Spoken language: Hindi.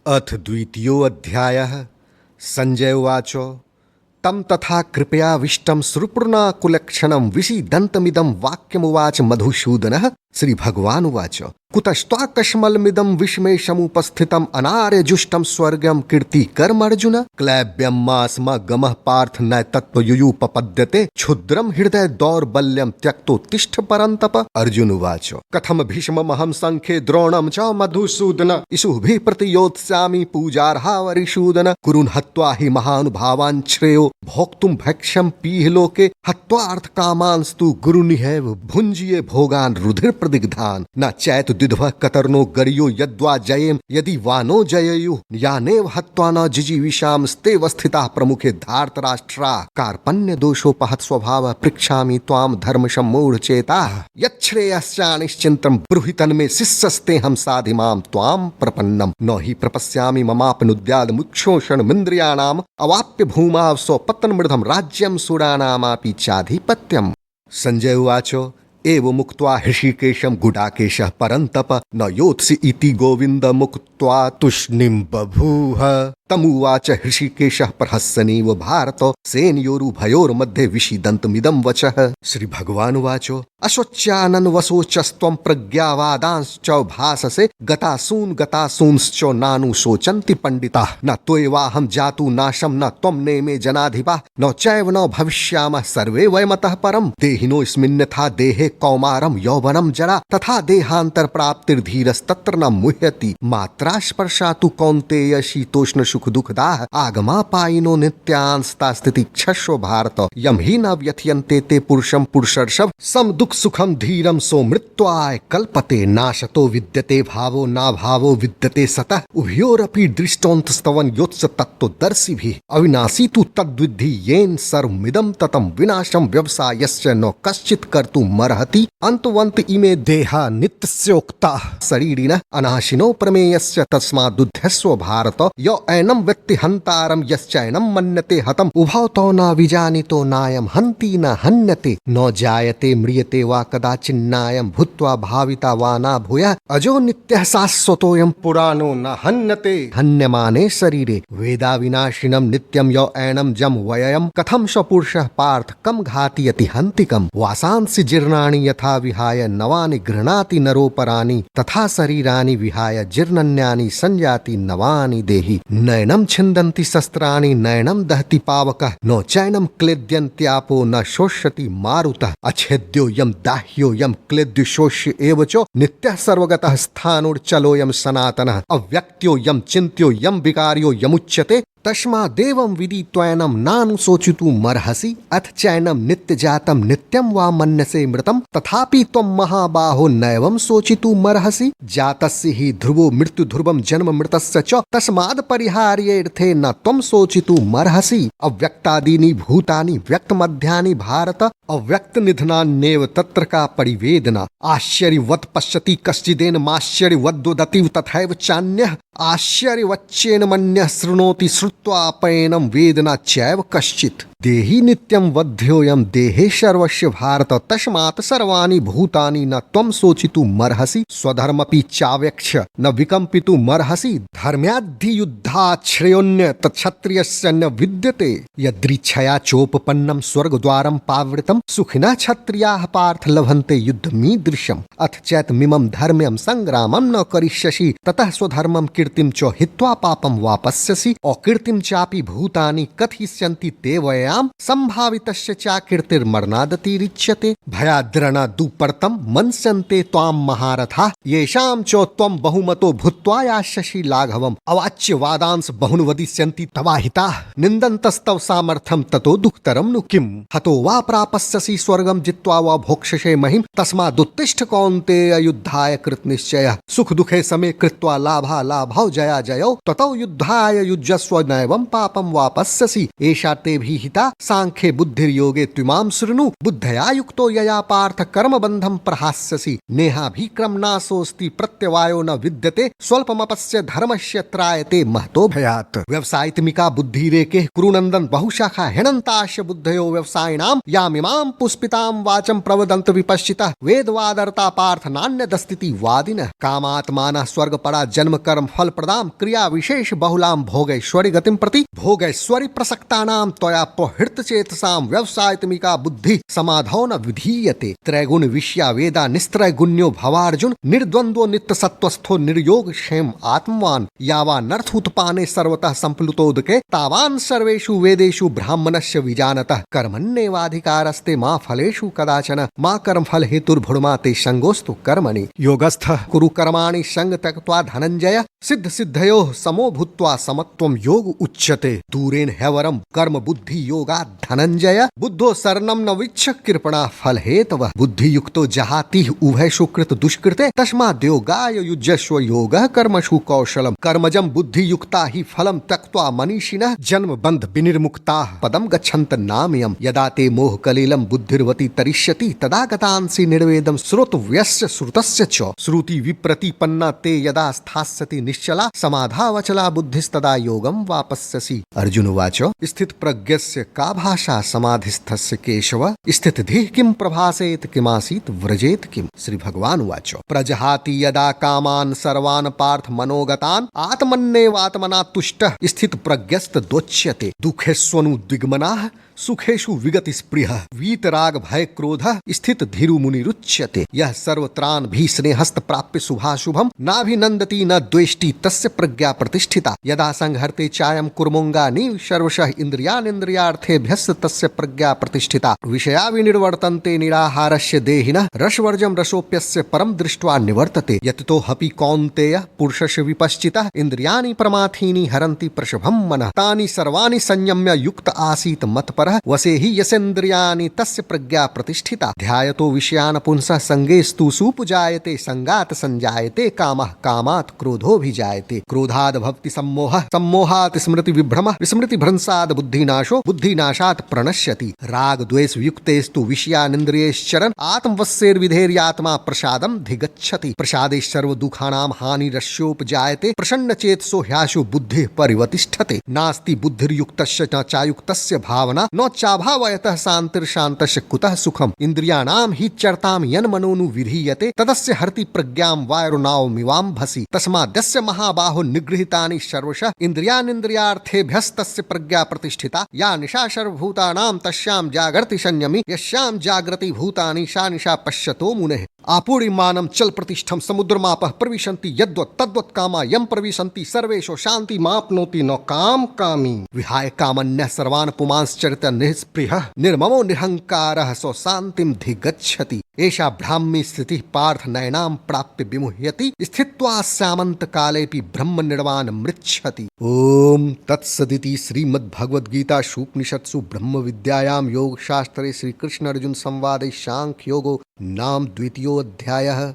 अथ द्वितीयोऽध्यायः। संजय उवाच तं तथा कृपयाविष्टं सुरपूर्णाकुलक्षणं विषीदन्तमिदं वाक्यमुवाच मधुसूदनः। श्रीभगवानुवाच कुतस्त्वाकश्मलमिदं विस्मेषमुपस्थितम् अनार्यजुष्टं स्वर्गं कीर्तिकर्मर्जुन। क्लैब्यं मास्मगमः पार्थ न तत्त्वयुयुपपद्यते क्षुद्रं हृदय दौर्बल्यं त्यक्तोत्तिष्ठ परन्तप। अर्जुन उवाच कथम भीष्ममहं संख्ये द्रोणं च मधुसूदन इषुभिः प्रतियोत्स्यामि पूजार्हावरिसूदन। कुरुन् हत्वा हि महानुभावान् श्रेयो भोक्तुं भक्ष्यं पीह लोके हत्वार्थकामांस्तु गुरुनिहैव भुञ्जीये भोगान् रुधिर प्रदिग्धान्। न चैत द्विधः कतर्नो गर्यो यद्वा जयेम यदि वा नो जयेयुः यानेव हत्वा न जिजीविषांस्ते वस्थिताः प्रमुखे धार्तराष्ट्राः। कार्पण्य दोषोपहत स्वभावः पृच्छामि त्वां धर्म सम्मूढचेताः। यच्छ्रेयस्यानिश्चिन्तं ब्रूहि तन्मे शिष्यस्तेऽहं साधिमां त्वां प्रपन्नं। न हि प्रपश्यामि ममापनुद्यादमुच्छोषणमिन्द्रियाणाम् अवाप्य भूमाव स्वपतनमृधं राज्यं सुराणामापि चाधिपत्यम्। संजय उवाच एवमुक्त्वा हृषीकेशं गुडाकेशः परन्तप न योत्सि इति गोविन्दमुक्त्वा तूष्णीं बभूव। तमुवाच हृषीकेशः प्रहसन्निव भारत सेनयोरुभयोर्मध्ये विषीदन्तमिदं वचः। श्रीभगवानुवाच अशोच्यानन्वशोचस्त्वं प्रज्ञावादांश्च भाससे गतासूंश्च नानुशोचन्ति पंडिताः। न त्वयैवाहं जातु नाशं न त्वं नेमे जनाधिपाः न चैव न भविष्यामः सर्वे वयमतः परम्। देहिनोऽस्मिन्यथा देहे कौमारं यौवनं जरा तथा देहान्तर प्राप्तिर्धीरस्तत्र न मुह्यति। मात्रा स्पर्शातु कौन्तेय शीतोष्ण सुख दुखदाः आगमापायिनो नित्यांस्तास्थिति क्षस्व भारत। यं हि न व्यथयन्ते ते पुरुषं पुरुषर्षभ सम दुख सुखम धीरम सो मृत्युआय कल्पते। नाशतो विद्यते भावो ना भावो विद्यते सतः उभयोरपि दृष्टोऽन्तस्तवन योत्स तत्त्वदर्शिभिः। अविनाशी तु तद्विद्धि येन सर्वमिदं ततं विनाशं व्यवसायस्य न कश्चित् कर्तुमर्हति। अन्तवन्त इमे देहा नित्यस्योक्ताः शरीरिणः अनाशिनो प्रमेयस्य तस्मादुद्धस्व भारत। य एनं वेत्ति हन्तारं यश्चैनं मन्यते हतम् उभौ न विजानीतो नायं हन्ति न हन्यते। न जायते म्रियते वा कदाचिन्नायं भूत्वा भाविता वा न भूयः। अजो नित्यः शाश्वतोऽयं पुराणो न हन्यते हन्यमाने शरीरे। वेदा विनाशिनं नित्यं य एनं जम वयम् कथं स पुरुषः पार्थ कं घाति यति हन्तिकम्। वासांसि जीर्णानि यथा विहाय नवानि गृह्णाति नरोपराणि तथा शरीराणि विहाय जीर्णन्यानि संयाति नवानि देहि। नैनं छिन्दन्ति शस्त्राणि नैनं दहति पावकः न चैनं क्लेद्यन्त्यापो न शोष्यति मारुतः। अच्छेद्यो यम दाह्यो यम क्लेद्य शोष्य एव च नित्यः सर्वगतः स्थाणुर्चलोऽयं सनातनः। अव्यक्त्यो यम चिन्त्यो यम विकार्यो यमुच्यते तस्मादेवं विधि त्वैनं नानुशोचितुमर्हसि। अथ चैनं नित्यजातं नित्यं वा मन्यसे मृतं तथापि त्वं महाबाहो नैवं शोचितुमर्हसि। जातस्य हि ध्रुवो मृत्युध्रुवं जन्म मृतस्य च तस्माद् परिहार्येऽर्थे न त्वं शोचितुमर्हसि। अव्यक्तादीनि भूतानि व्यक्तमध्यानि भारत अव्यक्तनिधनान्येव तत्र का परिवेदना। आश्चर्यवत् पश्यति कश्चिदेनमाश्चर्यवद्वदति तथैव चान्यः आश्चर्यवच्चेन मन्यः शृणोति श्रुत्वापैनं वेदना चैव कश्चित्। देहि नित्यं वध्योऽयं देहे सर्वस्य भारत तस्मात् सर्वाणि भूतानि न त्वं शोचितुमर्हसि। स्वधर्मपि चावेक्ष्य न विकम्पितुमर्हसि। धर्म्याद्धियुद्धात् श्रेयोऽन्य तत्क्षत्रियस्य न विद्यते। यदृच्छया चोपपन्नं स्वर्गद्वारं पावृतं सुखिनः क्षत्रियाः पार्थ लभन्ते युद्धमीदृशम्। अथ चैतमिमं धर्म्यं संग्रामं न करिष्यसि ततः स्वधर्मं कीर्तिं च हित्वा पापं वापस्यसि। अकीर्तिं चापि भूतानि कथयिष्यन्ति ते वयाम संभावितस्य चाकीर्तिर्मरणादतिरिच्यते। भयाद्रणादुपर्तं मन्स्यन्ते त्वां महारथाः येषां च त्वं बहुमतो भूत्वा यास्यसि लाघवम्। अवाच्य वादांस बहुन वदिष्यन्ति तवाहिताः निन्दन्तस्तव सामर्थ्यं ततो दुःखतरं नु किम्। हतो वा प्रापस्यसि स्वर्गं जित्वा वा भोक्ष्यसे महिं तस्मादुत्तिष्ठ कौन्तेय युद्धाय कृतनिश्चयः। सुख दुःखे समे कृत्वा लाभा लाभौ जया जयौ ततौ युद्धाय युज्यस्व नैवं पापं वापस्यसि। एषा ते भिहिता गीता सांख्ये बुद्धिर्योगे त्विमां शृणु बुद्धया युक्तो यया पार्थ कर्म बंधम प्रहास्यसि नेहाभिक्रम नासोस्ति प्रत्यवायो न विद्यते स्वल्पमपस्य धर्मस्य त्रायते महतो भयात्। व्यवसायित्मिका बुद्धिरेके कुरुनंदन बहुशाखा हिणन्ताश्च बुद्धयो व्यवसायिनां यामिमां पुष्पितां वाचं प्रवदन्त विपश्चितः वेदवादर्ता पार्थ नान्यदस्तिति वादिनः। कामात्मानः स्वर्गपरा जन्म कर्म फल प्रदां क्रिया विशेष बहुलां भोगैश्वरी गतिं प्रति भोगैश्वरी प्रसक्तानां त्वया प्रहृत चेतसां व्यवसायित्मिका बुद्धि समाधौ न विधीयते। त्रैगुण विषया वेदा निस्त्रय गुण्यो भवार्जुन निर्द्वंद्वो नित्य सत्वस्थो निर्योग क्षेम आत्मवान यावानर्थ उत्पाने सर्वतः संप्लुतोदके तावान सर्वेषु वेदेषु ब्राह्मणस्य विजानतः कर्मण्येवाधिकारस्ते मा फलेषु कदाचन मा कर्म फल हेतुर्भुर्मा ते संगोस्तु कर्मणि योगस्थः कुरु कर्माणि संग त्यक्त्वा धनंजय सिद्ध सिद्धयोः समो भूत्वा समत्वं योग उच्यते। दूरेन हैवरम कर्म बुद्धि योगात् धनंजय बुद्धो शरणं न विच्छ कृपणा फल हेतवः बुद्धि युक्तो जहाति उभय सुकृत दुष्कृते तस्माद् योगाय युज्यस्व योगः कर्मसु कौशलम कर्मजं बुद्धि युक्ता हि फलं त्यक्त्वा मनीषिणः जन्म बंध विनिर्मुक्ताः पदम गच्छन्त नामयम् यदा ते मोह कलिलं बुद्धिर्वती तरिष्यति तदा गतांसि निर्वेदं श्रोतव्यस्य श्रुतस्य च श्रुति विप्रतिपन्ना ते यदा स्थास्यति निश्चला समाधावचला बुद्धिस्तदा योगं वापस्यसि। अर्जुन उवाच स्थित प्रज्ञस्य का भाषा समाधिस्थस्य केशव स्थित धीः किं प्रभासेत किमासीत व्रजेत किम। श्री भगवान उवाच प्रजहाति यदा कामान् सर्वान् पार्थ मनोगतान् आत्मन्येवात्मना तुष्टः स्थित प्रज्ञस्त दोच्यते दुःखेष्वनुद्विग्मनः सुखेषु विगति स्पृहः वीतराग भय क्रोधः स्थित धीरु मुनिरुच्यते। यह सर्वत्रान् भी स्नेहस्त प्राप्य शुभाशुभम नाभिनन्दति न द्वेष्टि तस्य प्रज्ञा प्रतिष्ठिता यदा संहर्ते चायं कुर्मुंगानि सर्वशः इंद्रियार्थेभ्यस्त तस्य प्रज्ञा प्रतिष्ठिता। विषया विनिर्वर्तन्ते निराहारस्य देहिनः रसवर्जं रसोप्यस्य परम दृष्ट्वा निवर्तते यततो हपि कौन्तेय पुरुषस्य विपश्चितः इंद्रियाणि प्रमाथीनि हरन्ति प्रशभं मनः तानि सर्वाणि संयम्य युक्त आसीत मत्पर वसे ही यसेन्द्रियाणि तस्य प्रज्ञा प्रतिष्ठिता। ध्यायतो विषयान् पुंसः संगेस्तु सुपजायते संगात संजायते कामः कामात् क्रोधोऽभिजायते क्रोधाद् भवति सम्मोहः सम्मोहात् स्मृति विभ्रमः स्मृति भ्रंशात् बुद्धिनाशो बुद्धिनाशात् प्रणश्यति। राग द्वेष युक्तेस्तु विषयानिन्द्रियैश्चरन् आत्मवस्यैर्विधेर्यात्मा प्रसादं धिगच्छति प्रसादे सर्व दुःखानां हानिरस्योपजायते प्रसन्न चेतसो ह्याशु बुद्धिः परिवतिष्ठते। नास्ति बुद्धिर्युक्तस्य न चायुक्तस्य भावना न चाभावयतः शांतिर्शान्तस्य कुतः सुखम इंद्रियाणाम हि चरताम यन मनोनु विधीयते तदस्य हरति प्रज्ञां वायुर्नावमिवाम्भसि तस्माद्यस्य महाबाहो निगृहीतानि सर्वशः इंद्रियानिन्द्रियार्थेभ्यस्तस्य प्रज्ञा प्रतिष्ठिता या निशा सर्वभूतानां तस्यां जागर्ति संयमी यस्यां जागृति भूतानि सा निशा पश्यतो मुनेः। आपूर्यमानं चल प्रतिष्ठम समुद्रमापः प्रविशन्ति यद्वत् तद्वत् कामा यं प्रविशन्ति सर्वेषु शान्ति माप्नोति न काम कामी। विहाय कामन्यः सर्वान् पुमांश्चरित निःस्पृहः निर्ममो निरहंकारः सो शान्तिं धिगच्छति। एषा ब्राह्मी स्थितिः पार्थ नयनां प्राप्य विमुह्यति स्थित्वा स्यामन्त कालेऽपि ब्रह्म निर्वाणं मृच्छति। ओम तत्सदिति श्रीमद्भगवद्गीतासु उपनिषत्सु ब्रह्म विद्यायां योगशास्त्रे श्रीकृष्ण अर्जुन संवादे सांख्य योगो नाम द्वितीयोऽध्यायः।